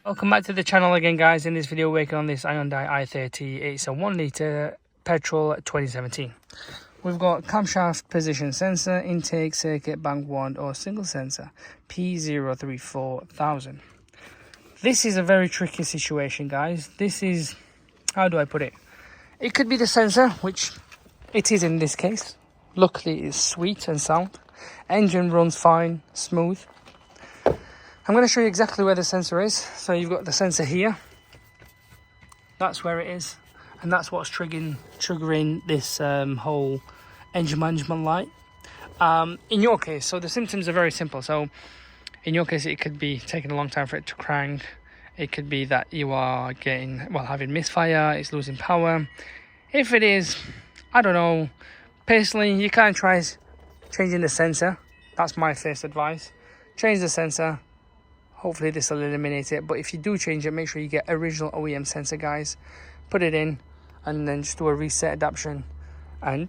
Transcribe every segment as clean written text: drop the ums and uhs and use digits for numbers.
Welcome back to the channel again, guys. In this video, working on this Hyundai i30. It's a 1 litre petrol 2017. We've got camshaft position sensor, intake circuit, bank wand or single sensor, P0034000. This is a very tricky situation, guys. This is, how do I put it? It could be the sensor, which it is in this case. Luckily, it's sweet and sound. Engine runs fine, smooth. I'm going to show you exactly where the sensor is. So you've got the sensor here. That's where it is. And that's what's triggering this whole engine management light. In your case, so the symptoms are very simple. So in your case, it could be taking a long time for it to crank. It could be that you are having misfire, it's losing power. If it is, I don't know, personally, you can try changing the sensor. That's my first advice. Change the sensor. Hopefully this will eliminate it. But if you do change it, make sure you get original OEM sensor, guys. Put it in and then just do a reset adaptation and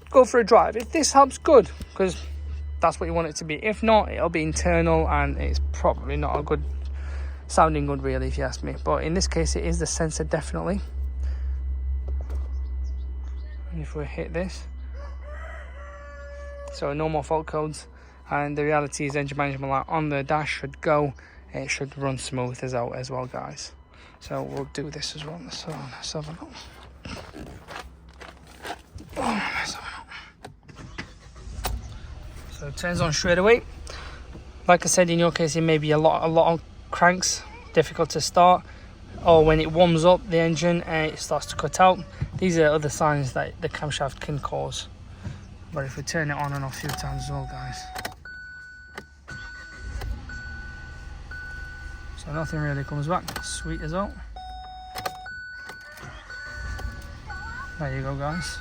go for a drive. If this helps, good, because that's what you want it to be. If not, it'll be internal and it's probably not a good sounding good, really, if you ask me. But in this case, it is the sensor, definitely. And if we hit this, so no more fault codes. And the reality is, engine management light on the dash should go. It should run smooth as well, guys. So we'll do this as well. So let's have a look. So it turns on straight away. Like I said, in your case, it may be a lot of cranks, difficult to start, or when it warms up the engine and it starts to cut out. These are other signs that the camshaft can cause. But if we turn it on and off a few times as well, guys. So nothing really comes back. Sweet as well. There you go, guys.